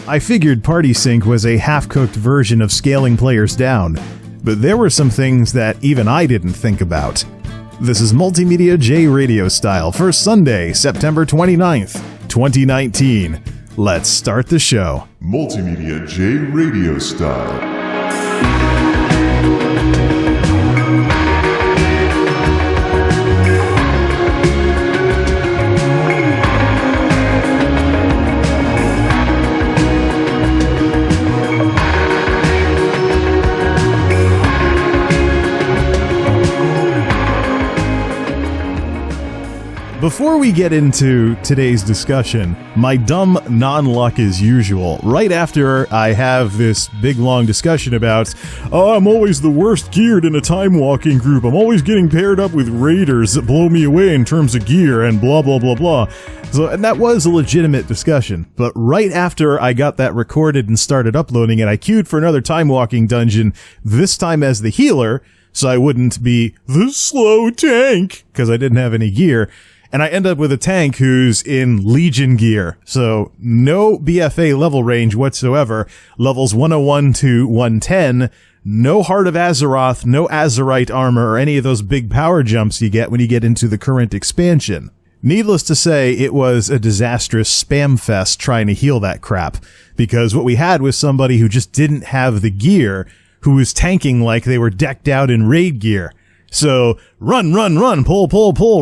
I figured Party Sync was a half-cooked version of scaling players down, but there were some things that even I didn't think about. This is MultimediaJay Radio Style for Sunday, September 29th, 2019. Let's start the show. MultimediaJay Radio Style. Before we get into today's discussion, my dumb non-luck as usual, right after I have this big long discussion about, oh, I'm always the worst geared in a time-walking group, I'm always getting paired up with raiders that blow me away in terms of gear, and blah blah blah blah. So, and that was a legitimate discussion, but right after I got that recorded and started uploading it, I queued for another time-walking dungeon, this time as the healer, so I wouldn't be the slow tank, because I didn't have any gear. And I end up with a tank who's in Legion gear, so no BFA level range whatsoever, levels 101 to 110, no Heart of Azeroth, no Azerite armor, or any of those big power jumps you get when you get into the current expansion. Needless to say, it was a disastrous spam fest trying to heal that crap, because what we had was somebody who just didn't have the gear, who was tanking like they were decked out in raid gear. So, run, pull,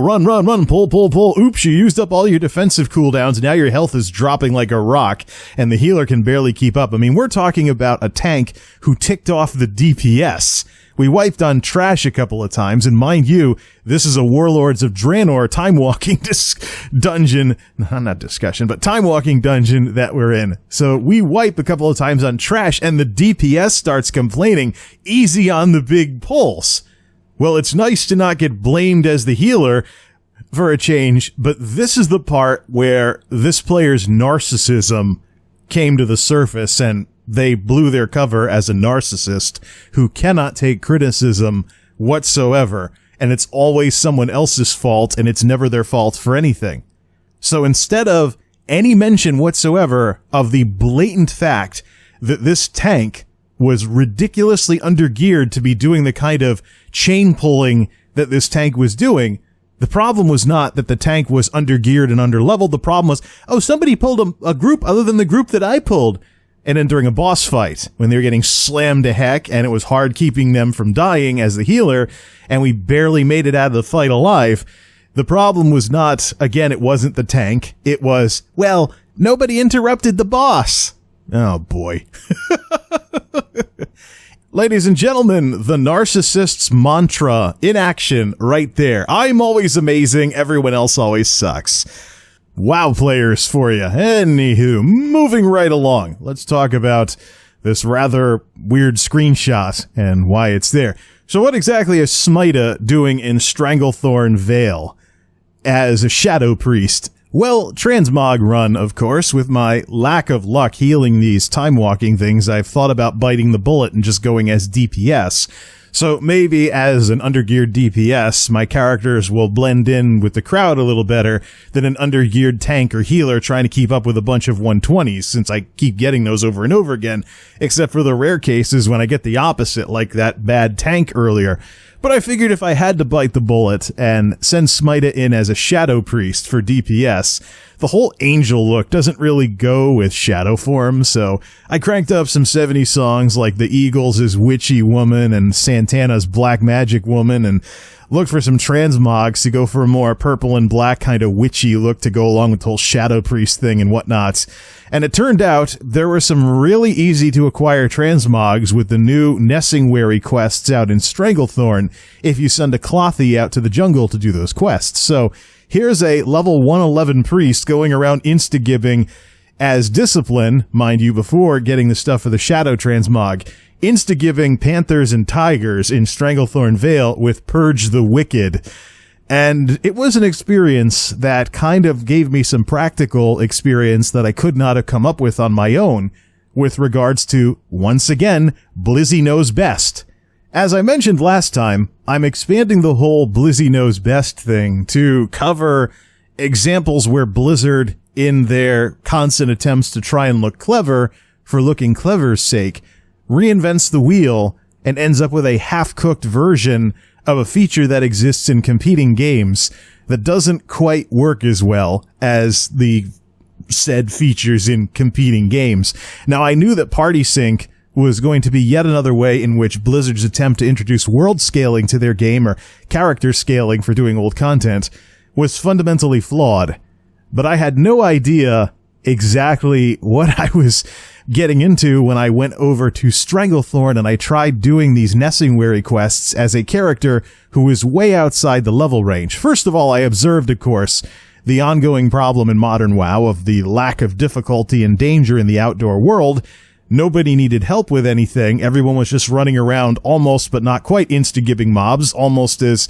run, pull. Oops, you used up all your defensive cooldowns, now your health is dropping like a rock, and the healer can barely keep up. I mean, we're talking about a tank who ticked off the DPS. We wiped on trash a couple of times, and mind you, this is a Warlords of Draenor time-walking dungeon, not discussion, but time-walking dungeon that we're in. So we wipe a couple of times on trash, and the DPS starts complaining, easy on the big pulse. Well, it's nice to not get blamed as the healer for a change, but this is the part where this player's narcissism came to the surface and they blew their cover as a narcissist who cannot take criticism whatsoever, and it's always someone else's fault and it's never their fault for anything. So instead of any mention whatsoever of the blatant fact that this tank was ridiculously undergeared to be doing the kind of chain pulling that this tank was doing, the problem was not that the tank was undergeared and underleveled. The problem was, oh, somebody pulled a group other than the group that I pulled. And then during a boss fight, when they were getting slammed to heck, and it was hard keeping them from dying as the healer, and we barely made it out of the fight alive, the problem was not, again, it wasn't the tank. It was, well, nobody interrupted the boss. Oh, boy. Ladies and gentlemen, the narcissist's mantra in action right there. I'm always amazing, everyone else always sucks. WoW players for you. Anywho, moving right along. Let's talk about this rather weird screenshot and why it's there. So what exactly is Smita doing in Stranglethorn Vale as a Shadow Priest? Well, transmog run, of course. With my lack of luck healing these time-walking things, I've thought about biting the bullet and just going as DPS. So maybe as an undergeared DPS, my characters will blend in with the crowd a little better than an undergeared tank or healer trying to keep up with a bunch of 120s, since I keep getting those over and over again, except for the rare cases when I get the opposite, like that bad tank earlier. But I figured if I had to bite the bullet and send Smita in as a Shadow Priest for DPS, the whole angel look doesn't really go with shadow form, so I cranked up some 70s songs like the Eagles' Witchy Woman and Santana's Black Magic Woman, and looked for some transmogs to go for a more purple and black kind of witchy look to go along with the whole Shadow Priest thing and whatnot. And it turned out there were some really easy to acquire transmogs with the new Nessingwary quests out in Stranglethorn if you send a Clothy out to the jungle to do those quests. So here's a level 111 priest going around insta-gibbing as discipline, mind you, before getting the stuff for the Shadow Transmog, insta-giving panthers and tigers in Stranglethorn Vale with Purge the Wicked. And it was an experience that kind of gave me some practical experience that I could not have come up with on my own with regards to, once again, Blizzie knows best. As I mentioned last time, I'm expanding the whole Blizzie knows best thing to cover examples where Blizzard in their constant attempts to try and look clever for looking clever's sake, reinvents the wheel and ends up with a half-cooked version of a feature that exists in competing games that doesn't quite work as well as the said features in competing games. Now, I knew that Party Sync was going to be yet another way in which Blizzard's attempt to introduce world scaling to their game, or character scaling for doing old content, was fundamentally flawed. But I had no idea exactly what I was getting into when I went over to Stranglethorn and I tried doing these Nessingwary quests as a character who was way outside the level range. First of all, I observed, of course, the ongoing problem in modern WoW of the lack of difficulty and danger in the outdoor world. Nobody needed help with anything. Everyone was just running around almost but not quite insta-gibbing mobs, almost as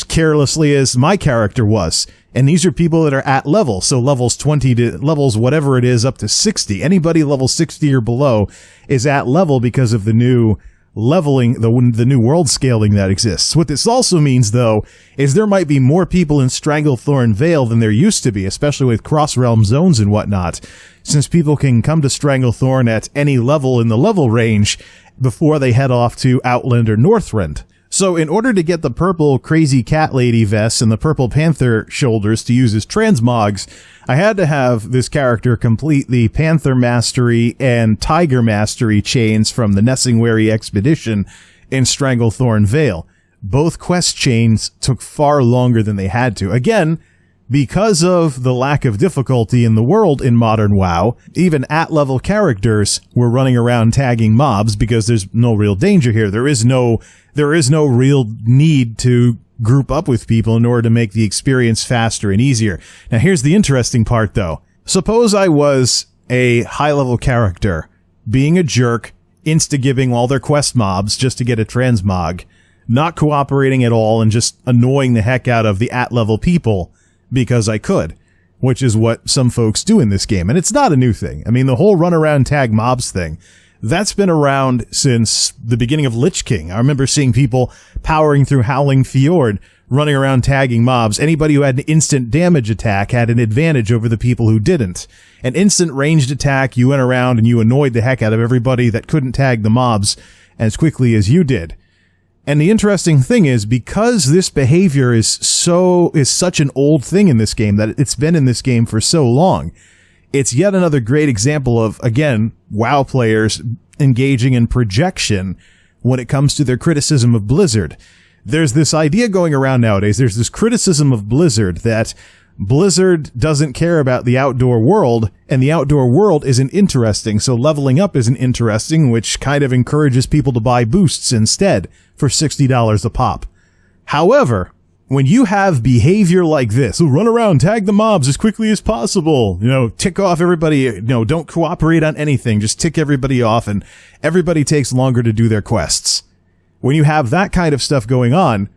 carelessly as my character was. And these are people that are at level, so levels 20 to levels whatever it is up to 60. Anybody level 60 or below is at level because of the new leveling, the new world scaling that exists. What this also means, though, is there might be more people in Stranglethorn Vale than there used to be, especially with cross-realm zones and whatnot, since people can come to Stranglethorn at any level in the level range before they head off to Outland or Northrend. So in order to get the purple crazy cat lady vest and the purple panther shoulders to use as transmogs, I had to have this character complete the Panther Mastery and Tiger Mastery chains from the Nessingwary Expedition in Stranglethorn Vale. Both quest chains took far longer than they had to. Again, because of the lack of difficulty in the world in modern WoW, even at-level characters were running around tagging mobs because there's no real danger here. There is no real need to group up with people in order to make the experience faster and easier. Now, here's the interesting part, though. Suppose I was a high-level character, being a jerk, insta-giving all their quest mobs just to get a transmog, not cooperating at all, and just annoying the heck out of the at-level people because I could, which is what some folks do in this game. And it's not a new thing. I mean, the whole run-around tag mobs thing, that's been around since the beginning of Lich King. I remember seeing people powering through Howling Fjord, running around tagging mobs. Anybody who had an instant damage attack had an advantage over the people who didn't. An instant ranged attack, you went around and you annoyed the heck out of everybody that couldn't tag the mobs as quickly as you did. And the interesting thing is, because this behavior is such an old thing in this game, that it's been in this game for so long, it's yet another great example of, again, WoW players engaging in projection when it comes to their criticism of Blizzard. There's this idea going around nowadays, there's this criticism of Blizzard that Blizzard doesn't care about the outdoor world, and the outdoor world isn't interesting, so leveling up isn't interesting, which kind of encourages people to buy boosts instead for $60 a pop. However, when you have behavior like this, run around, tag the mobs as quickly as possible, tick off everybody, don't cooperate on anything, just tick everybody off, and everybody takes longer to do their quests. When you have that kind of stuff going on,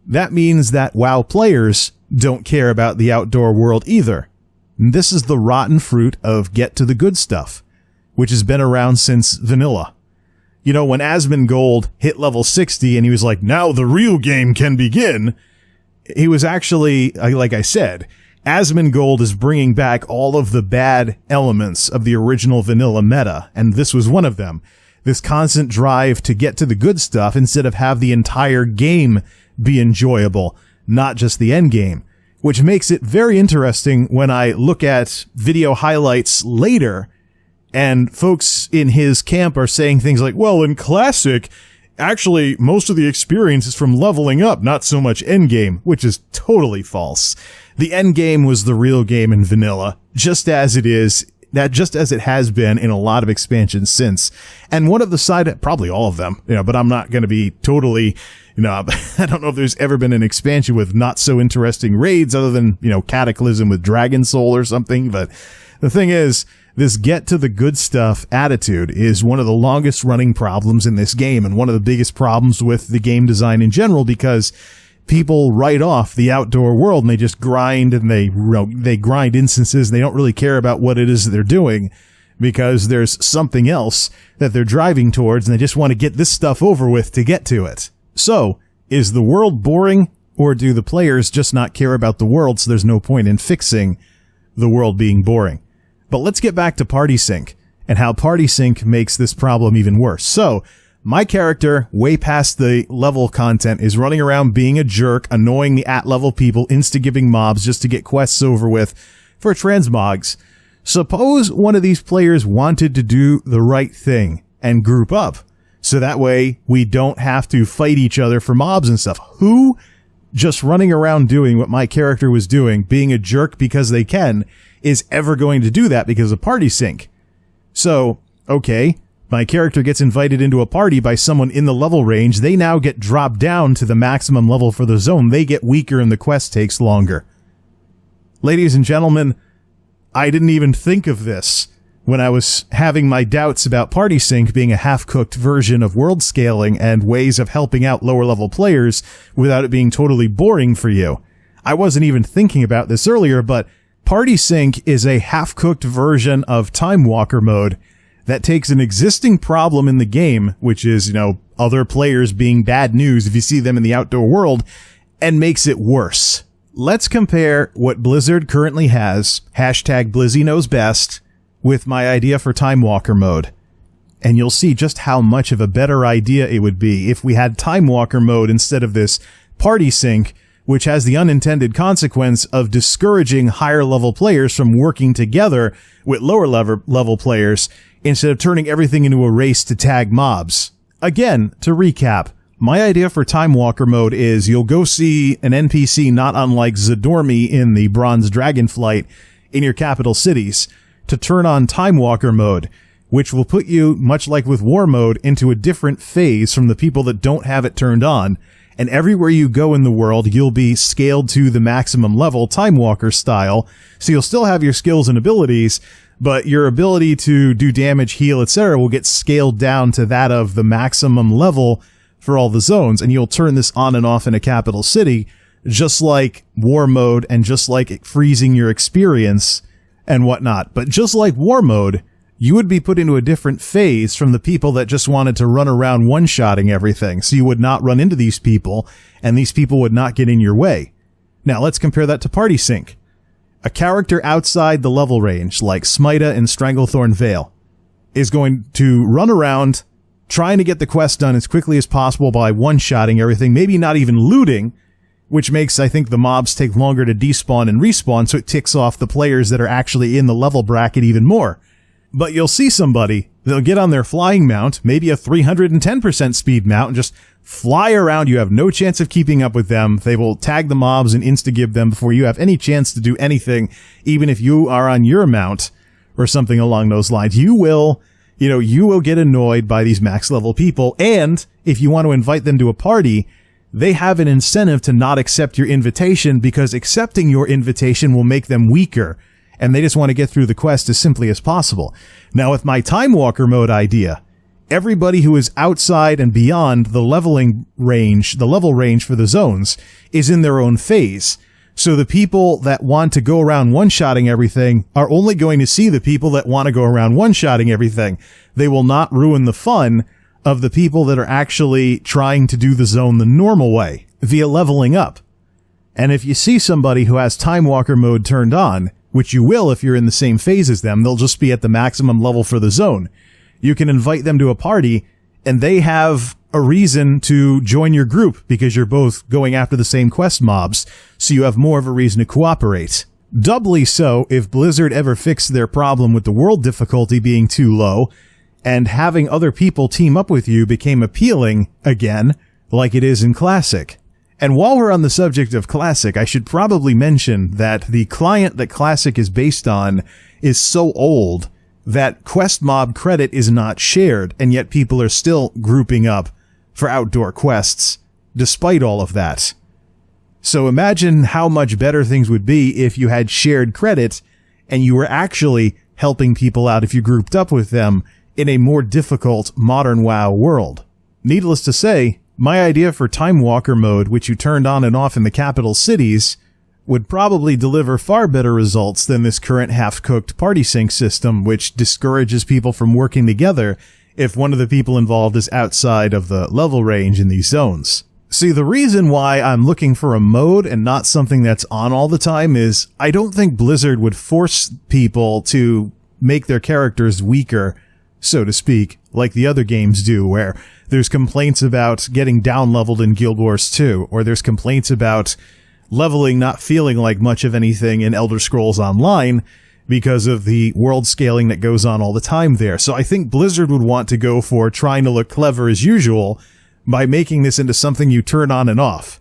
that means that WoW players don't care about the outdoor world either. And this is the rotten fruit of get to the good stuff, which has been around since vanilla. When Asmongold hit level 60 and he was like, now the real game can begin, he was actually, like I said, Asmongold is bringing back all of the bad elements of the original vanilla meta, and this was one of them. This constant drive to get to the good stuff instead of have the entire game be enjoyable, not just the end game, which makes it very interesting when I look at video highlights later and folks in his camp are saying things like, well, in Classic, actually, most of the experience is from leveling up, not so much endgame, which is totally false. The endgame was the real game in vanilla, just as it has been in a lot of expansions since. And one of the probably all of them, but I'm not going to be totally, I don't know if there's ever been an expansion with not so interesting raids other than, Cataclysm with Dragon Soul or something. But the thing is, this get to the good stuff attitude is one of the longest running problems in this game, and one of the biggest problems with the game design in general, because people write off the outdoor world and they just grind, and they grind instances and they don't really care about what it is that they're doing because there's something else that they're driving towards and they just want to get this stuff over with to get to it. So, is the world boring, or do the players just not care about the world, so there's no point in fixing the world being boring. But let's get back to party sync and how party sync makes this problem even worse. So, my character, way past the level content, is running around being a jerk, annoying the at-level people, insta-giving mobs just to get quests over with for transmogs. Suppose one of these players wanted to do the right thing and group up, so that way we don't have to fight each other for mobs and stuff. Who, just running around doing what my character was doing, being a jerk because they can, is ever going to do that because of party sync? So, okay, my character gets invited into a party by someone in the level range. They now get dropped down to the maximum level for the zone. They get weaker and the quest takes longer. Ladies and gentlemen, I didn't even think of this when I was having my doubts about party sync being a half-cooked version of world scaling and ways of helping out lower-level players without it being totally boring for you. I wasn't even thinking about this earlier, but party sync is a half-cooked version of Timewalker mode that takes an existing problem in the game, which is, other players being bad news if you see them in the outdoor world, and makes it worse. Let's compare what Blizzard currently has, #Blizzie knows best, with my idea for Timewalker mode. And you'll see just how much of a better idea it would be if we had Timewalker mode instead of this party sync, which has the unintended consequence of discouraging higher level players from working together with lower level players instead of turning everything into a race to tag mobs. Again, to recap, my idea for Timewalker mode is you'll go see an NPC not unlike Zadormi in the Bronze Dragonflight in your capital cities to turn on Timewalker mode, which will put you, much like with War mode, into a different phase from the people that don't have it turned on. And everywhere you go in the world, you'll be scaled to the maximum level, Timewalker style, so you'll still have your skills and abilities, but your ability to do damage, heal, etc. will get scaled down to that of the maximum level for all the zones, and you'll turn this on and off in a capital city, just like War mode and just like freezing your experience and whatnot. But just like War mode, you would be put into a different phase from the people that just wanted to run around one-shotting everything, so you would not run into these people, and these people would not get in your way. Now, let's compare that to party sync. A character outside the level range, like Smita in Stranglethorn Vale, is going to run around trying to get the quest done as quickly as possible by one-shotting everything, maybe not even looting, which makes, I think, the mobs take longer to despawn and respawn, so it ticks off the players that are actually in the level bracket even more. But you'll see somebody, they'll get on their flying mount, maybe a 310% speed mount, and just fly around. You have no chance of keeping up with them. They will tag the mobs and insta-give them before you have any chance to do anything, even if you are on your mount or something along those lines. You will get annoyed by these max level people, and if you want to invite them to a party, they have an incentive to not accept your invitation because accepting your invitation will make them weaker, and they just want to get through the quest as simply as possible. Now, with my Timewalker mode idea, everybody who is outside and beyond the level range for the zones, is in their own phase. So the people that want to go around one-shotting everything are only going to see the people that want to go around one-shotting everything. They will not ruin the fun of the people that are actually trying to do the zone the normal way, via leveling up. And if you see somebody who has Timewalker mode turned on, which you will if you're in the same phase as them, they'll just be at the maximum level for the zone. You can invite them to a party, and they have a reason to join your group because you're both going after the same quest mobs, so you have more of a reason to cooperate. Doubly so if Blizzard ever fixed their problem with the world difficulty being too low, and having other people team up with you became appealing again, like it is in Classic. And while we're on the subject of Classic, I should probably mention that the client that Classic is based on is so old that quest mob credit is not shared, and yet people are still grouping up for outdoor quests, despite all of that. So imagine how much better things would be if you had shared credit, and you were actually helping people out if you grouped up with them in a more difficult modern WoW world. Needless to say, my idea for Timewalker mode, which you turned on and off in the capital cities, would probably deliver far better results than this current half-cooked party sync system, which discourages people from working together if one of the people involved is outside of the level range in these zones. See, the reason why I'm looking for a mode and not something that's on all the time is I don't think Blizzard would force people to make their characters weaker, so to speak, like the other games do, where there's complaints about getting down-leveled in Guild Wars 2, or there's complaints about leveling not feeling like much of anything in Elder Scrolls Online because of the world scaling that goes on all the time there. So I think Blizzard would want to go for trying to look clever as usual by making this into something you turn on and off.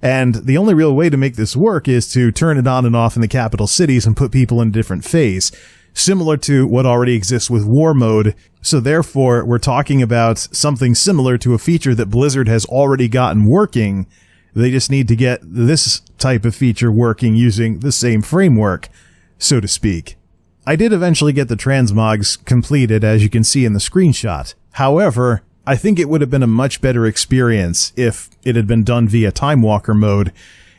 And the only real way to make this work is to turn it on and off in the capital cities and put people in a different phase, similar to what already exists with War Mode. So therefore, we're talking about something similar to a feature that Blizzard has already gotten working. They just need to get this type of feature working using the same framework, so to speak. I did eventually get the transmogs completed, as you can see in the screenshot. However, I think it would have been a much better experience if it had been done via Timewalker mode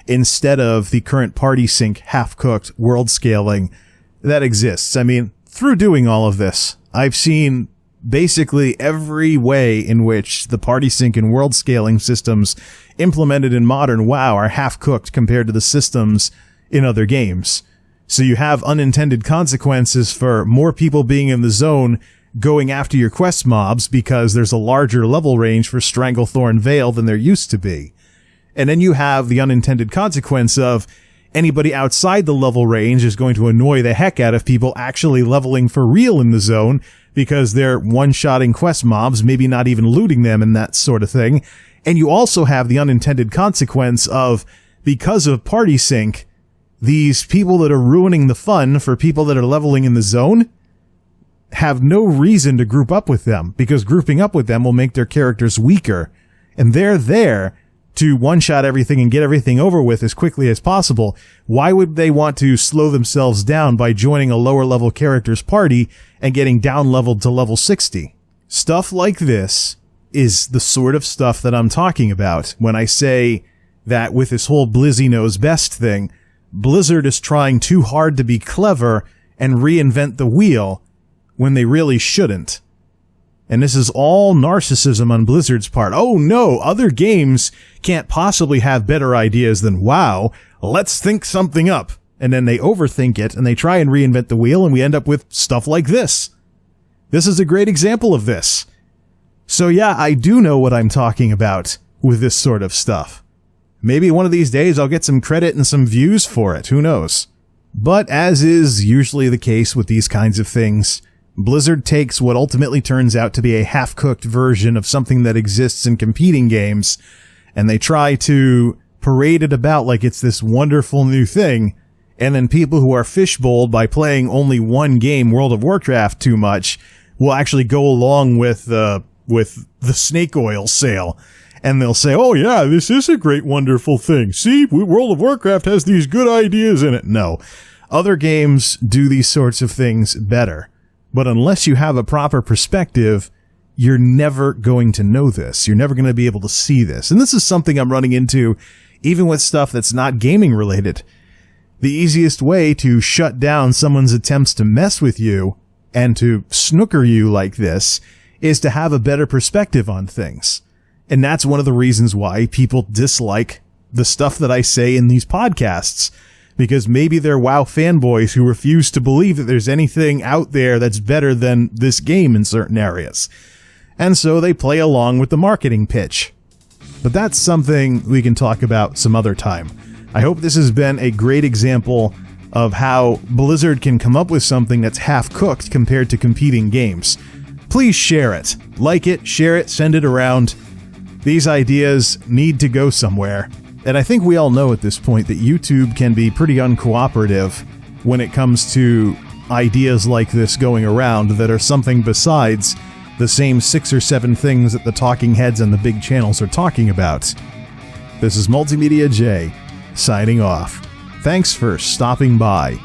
instead of the current party sync half-cooked world scaling that exists. I mean, through doing all of this, I've seen basically every way in which the party sync and world scaling systems implemented in modern WoW are half-cooked compared to the systems in other games. So you have unintended consequences for more people being in the zone going after your quest mobs because there's a larger level range for Stranglethorn Vale than there used to be. And then you have the unintended consequence of anybody outside the level range is going to annoy the heck out of people actually leveling for real in the zone because they're one-shotting quest mobs, maybe not even looting them and that sort of thing. And you also have the unintended consequence of, because of party sync, these people that are ruining the fun for people that are leveling in the zone have no reason to group up with them, because grouping up with them will make their characters weaker. And they're there to one-shot everything and get everything over with as quickly as possible. Why would they want to slow themselves down by joining a lower-level character's party and getting down-leveled to level 60? Stuff like this is the sort of stuff that I'm talking about when I say that with this whole Blizzie knows best thing, Blizzard is trying too hard to be clever and reinvent the wheel when they really shouldn't. And this is all narcissism on Blizzard's part. Oh no, other games can't possibly have better ideas than WoW. Let's think something up. And then they overthink it, and they try and reinvent the wheel, and we end up with stuff like this. This is a great example of this. So yeah, I do know what I'm talking about with this sort of stuff. Maybe one of these days I'll get some credit and some views for it, who knows? But as is usually the case with these kinds of things, Blizzard takes what ultimately turns out to be a half-cooked version of something that exists in competing games, and they try to parade it about like it's this wonderful new thing, and then people who are fishbowled by playing only one game, World of Warcraft, too much, will actually go along with the snake oil sale. And they'll say, oh yeah, this is a great, wonderful thing. See, World of Warcraft has these good ideas in it. No. Other games do these sorts of things better. But unless you have a proper perspective, you're never going to know this. You're never going to be able to see this. And this is something I'm running into even with stuff that's not gaming related. The easiest way to shut down someone's attempts to mess with you and to snooker you like this is to have a better perspective on things. And that's one of the reasons why people dislike the stuff that I say in these podcasts. Because maybe they're WoW fanboys who refuse to believe that there's anything out there that's better than this game in certain areas. And so they play along with the marketing pitch. But that's something we can talk about some other time. I hope this has been a great example of how Blizzard can come up with something that's half-cooked compared to competing games. Please share it. Like it, share it, send it around. These ideas need to go somewhere. And I think we all know at this point that YouTube can be pretty uncooperative when it comes to ideas like this going around that are something besides the same 6 or 7 things that the talking heads and the big channels are talking about. This is MultimediaJay, signing off. Thanks for stopping by.